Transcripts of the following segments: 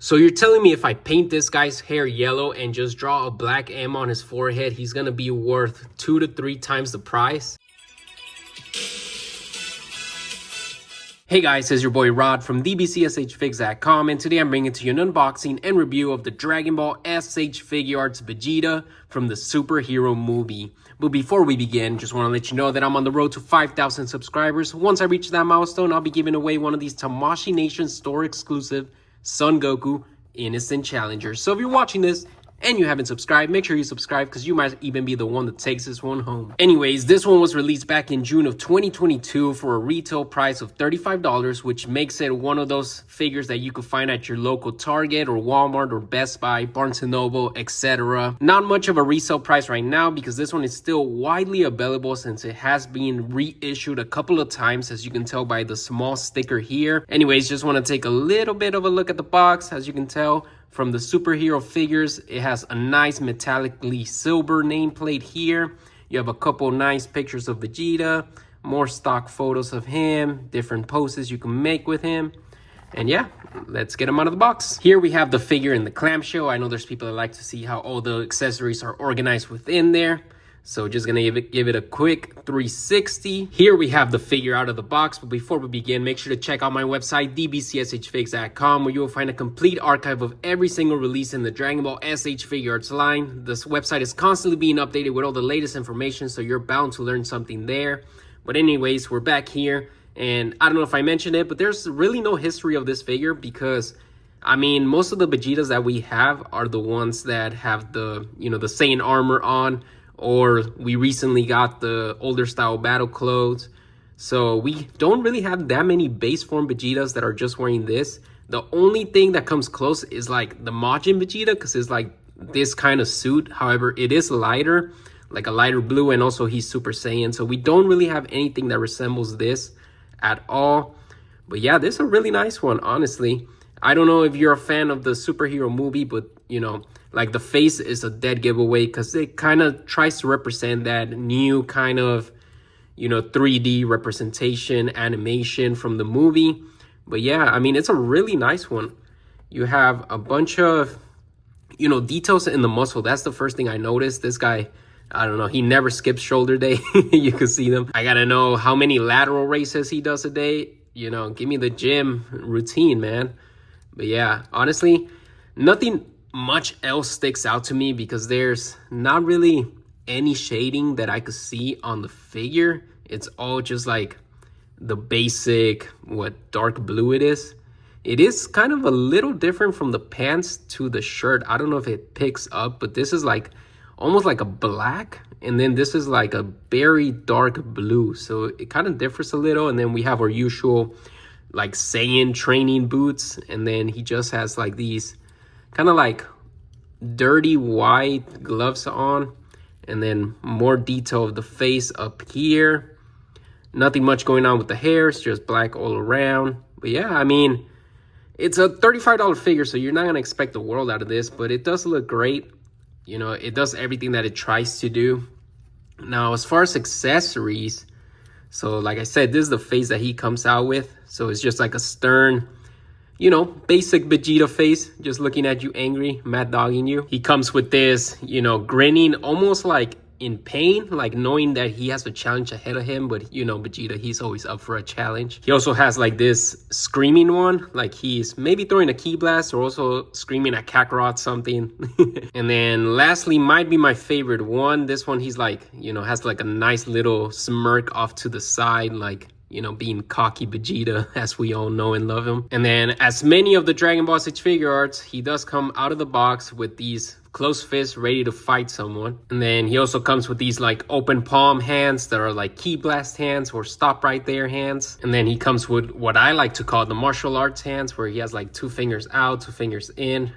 So you're telling me if I paint this guy's hair yellow and just draw a black M on his forehead, he's gonna be worth 2 to 3 times the price? Hey guys, it's your boy Rod from DBZSHFIGS.com, and today I'm bringing to you an unboxing and review of the Dragon Ball S.H.Figuarts Vegeta from the Super Hero movie. But before we begin, just want to let you know that I'm on the road to 5,000 subscribers. Once I reach that milestone, I'll be giving away one of these Tamashii Nation store exclusive Son Goku Innocent Challengers. So if you're watching this and you haven't subscribed, make sure you subscribe because you might even be the one that takes this one home. Anyways, this one was released back in June of 2022 for a retail price of $35, which makes it one of those figures that you could find at your local Target or Walmart or Best Buy, Barnes & Noble, etc. Not much of a resale price right now because this one is still widely available since it has been reissued a couple of times, as you can tell by the small sticker here. Anyways, just want to take a little bit of a look at the box. As you can tell, from the Super Hero figures, it has a nice metallically silver nameplate here. You have a couple nice pictures of Vegeta, more stock photos of him, different poses you can make with him. And yeah, let's get him out of the box. Here we have the figure in the clamshell. I know there's people that like to see how all the accessories are organized within there. So just gonna give it a quick 360. Here we have the figure out of the box, but before we begin, make sure to check out my website, DBZSHFIGS.com, where you will find a complete archive of every single release in the Dragon Ball S.H.Figuarts line. This website is constantly being updated with all the latest information, so you're bound to learn something there. But anyways, we're back here, and I don't know if I mentioned it, but there's really no history of this figure because, I mean, most of the Vegetas that we have are the ones that have the, the Saiyan armor on, or we recently got the older style battle clothes. So we don't really have that many base form Vegetas that are just wearing this. The only thing that comes close is like the Majin Vegeta, because it's like this kind of suit. However, it is lighter, like a lighter blue, and also he's Super Saiyan. So we don't really have anything that resembles this at all. But yeah, this is a really nice one, honestly. I don't know if you're a fan of the superhero movie, but like the face is a dead giveaway because it kind of tries to represent that new kind of 3D representation animation from the movie. But yeah, I mean, it's a really nice one. You have a bunch of details in the muscle. That's the first thing I noticed. This guy, I don't know, he never skips shoulder day. You can see them. I gotta know how many lateral races he does a day. Give me the gym routine, man. But yeah, honestly, nothing much else sticks out to me because there's not really any shading that I could see on the figure. It's all just like the basic, dark blue it is. It is kind of a little different from the pants to the shirt. I don't know if it picks up, but this is like almost like a black, and then this is like a very dark blue. So it kind of differs a little. And then we have our usual like Saiyan training boots, and then he just has like these kind of like dirty white gloves on, and then more detail of the face up here. Nothing much going on with the hair, it's just black all around. But yeah, I mean, it's a $35 figure, so you're not gonna expect the world out of this, but it does look great. It does everything that it tries to do. Now, as far as accessories, so like I said, this is the face that he comes out with. So it's just like a stern, basic Vegeta face, just looking at you angry, mad dogging you. He comes with this, grinning, almost like in pain, like knowing that he has a challenge ahead of him. But Vegeta, he's always up for a challenge. He also has like this screaming one, like he's maybe throwing a ki blast or also screaming at Kakarot something. And then lastly, might be my favorite one. This one, he's like, has like a nice little smirk off to the side, like, being cocky Vegeta, as we all know and love him. And then, as many of the Dragon Ball Figuarts, he does come out of the box with these closed fists ready to fight someone. And then he also comes with these like open palm hands that are like ki blast hands or stop right there hands. And then he comes with what I like to call the martial arts hands, where he has like 2 fingers out, 2 fingers in,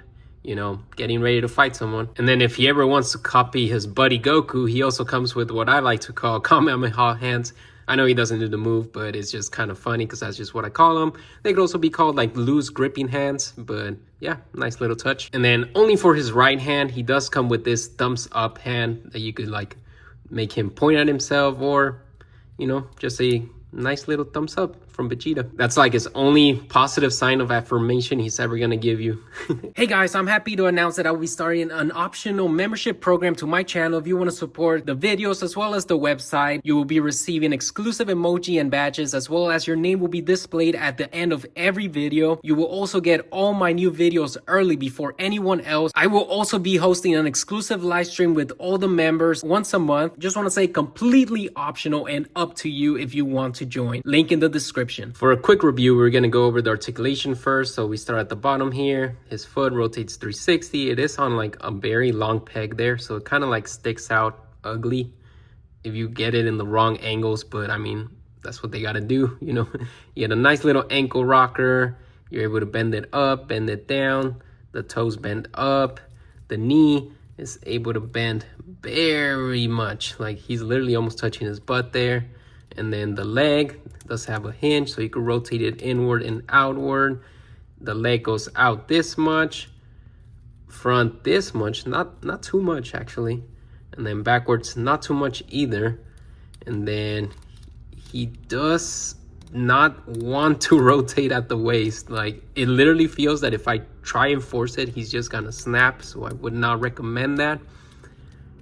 getting ready to fight someone. And then if he ever wants to copy his buddy Goku, he also comes with what I like to call Kamehameha hands. I know he doesn't do the move, but it's just kind of funny because that's just what I call them. They could also be called like loose gripping hands, but yeah, nice little touch. And then only for his right hand, he does come with this thumbs up hand that you could like make him point at himself, or just a nice little thumbs up from Vegeta. That's like his only positive sign of affirmation he's ever gonna give you. Hey guys, I'm happy to announce that I will be starting an optional membership program to my channel. If you want to support the videos as well as the website, you will be receiving exclusive emoji and badges, as well as your name will be displayed at the end of every video. You will also get all my new videos early before anyone else. I will also be hosting an exclusive live stream with all the members once a month. Just want to say completely optional and up to you if you want to join. Link in the description. For a quick review, we're going to go over the articulation first. So we start at the bottom here. His foot rotates 360. It is on like a very long peg there, so it kind of like sticks out ugly if you get it in the wrong angles, but I mean, that's what they got to do, you know. You get a nice little ankle rocker. You're able to bend it up, bend it down. The toes bend up. The knee is able to bend very much, like he's literally almost touching his butt there. And then the leg does have a hinge, so you can rotate it inward and outward. The leg goes out this much, front this much, not too much actually, and then backwards not too much either. And then he does not want to rotate at the waist. Like, it literally feels that if I try and force it, he's just gonna snap, so I would not recommend that.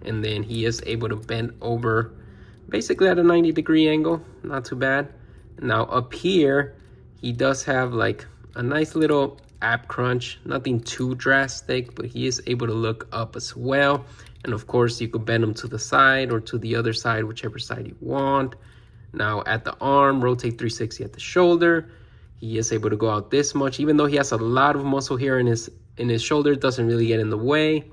And then he is able to bend over basically at a 90-degree angle, not too bad. Now up here, he does have like a nice little ab crunch, nothing too drastic, but he is able to look up as well. And of course, you could bend him to the side or to the other side, whichever side you want. Now at the arm, rotate 360 at the shoulder. He is able to go out this much, even though he has a lot of muscle here in his shoulder, it doesn't really get in the way.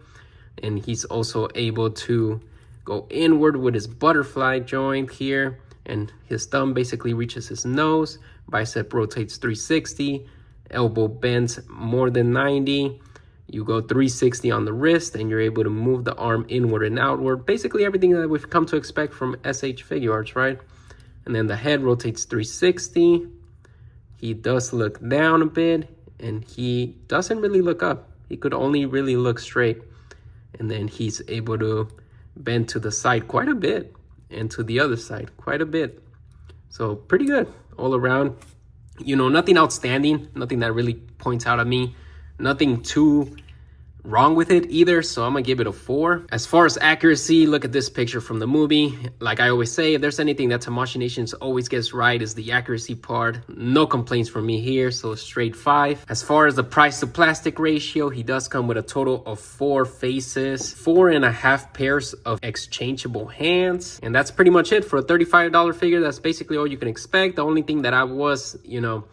And he's also able to go inward with his butterfly joint here, and his thumb basically reaches his nose. Bicep rotates 360. Elbow bends more than 90. You go 360 on the wrist, and you're able to move the arm inward and outward. Basically everything that we've come to expect from S.H.Figuarts, right? And then the head rotates 360. He does look down a bit, and he doesn't really look up. He could only really look straight. And then he's able to bend to the side quite a bit, and to the other side quite a bit. So pretty good all around. You know, nothing outstanding, nothing that really points out at me, nothing too wrong with it either, so I'm gonna give it a 4. As far as accuracy, look at this picture from the movie. Like I always say, if there's anything that Tamashii Nations always gets right, is the accuracy part. No complaints from me here, so straight 5. As far as the price to plastic ratio, he does come with a total of 4 faces, 4.5 pairs of exchangeable hands, and that's pretty much it for a $35 figure. That's basically all you can expect. The only thing that I was, you know,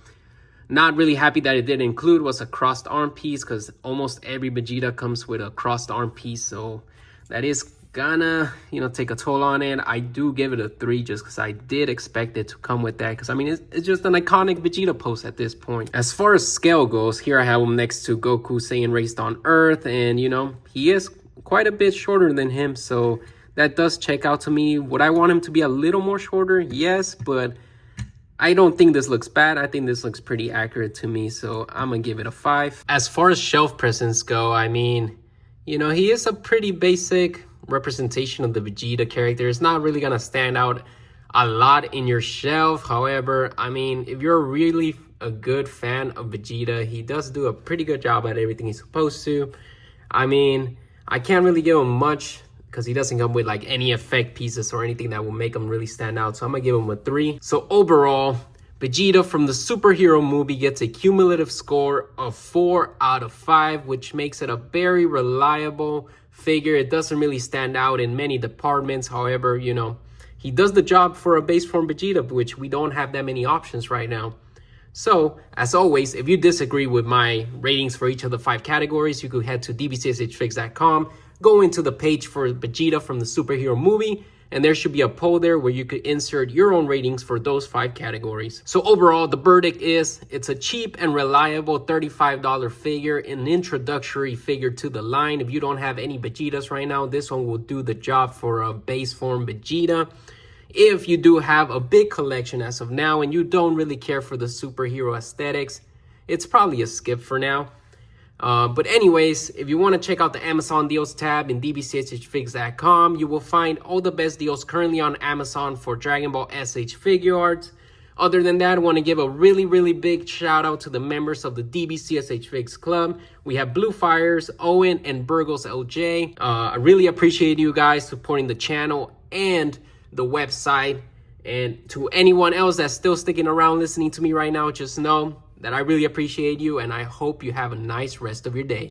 not really happy that it didn't include was a crossed arm piece, because almost every Vegeta comes with a crossed arm piece, so that is gonna, you know, take a toll on it. I do give it a 3 just because I did expect it to come with that, because I mean, it's just an iconic Vegeta pose at this point. As far as scale goes, here I have him next to Goku Saiyan raised on Earth, and you know, he is quite a bit shorter than him, so that does check out to me. Would I want him to be a little more shorter? Yes, but I don't think this looks bad. I think this looks pretty accurate to me, so I'm gonna give it a 5. As far as shelf presence go, I mean, you know, he is a pretty basic representation of the Vegeta character. It's not really gonna stand out a lot in your shelf. However, I mean, if you're really a good fan of Vegeta, he does do a pretty good job at everything he's supposed to. I mean, I can't really give him much, because he doesn't come with like any effect pieces or anything that will make him really stand out. So I'm gonna give him a 3. So overall, Vegeta from the Super Hero movie gets a cumulative score of 4 out of 5, which makes it a very reliable figure. It doesn't really stand out in many departments. However, you know, he does the job for a base form Vegeta, which we don't have that many options right now. So, as always, if you disagree with my ratings for each of the 5 categories, you could head to DBZSHFIGS.com, go into the page for Vegeta from the Super Hero movie, and there should be a poll there where you could insert your own ratings for those 5 categories. So overall, the verdict is it's a cheap and reliable $35 figure, an introductory figure to the line. If you don't have any Vegetas right now, this one will do the job for a base form Vegeta. If you do have a big collection as of now and you don't really care for the superhero aesthetics, it's probably a skip for now. But anyways, if you want to check out the Amazon deals tab in DBZSHFIGS.com, you will find all the best deals currently on Amazon for Dragon Ball S.H.Figuarts. Other than that, I want to give a really big shout out to the members of the DBZSHFIGS Club. We have Blue Fires, Owen, and Burgos LJ. I really appreciate you guys supporting the channel and the website. And to anyone else that's still sticking around listening to me right now, just know that I really appreciate you, and I hope you have a nice rest of your day.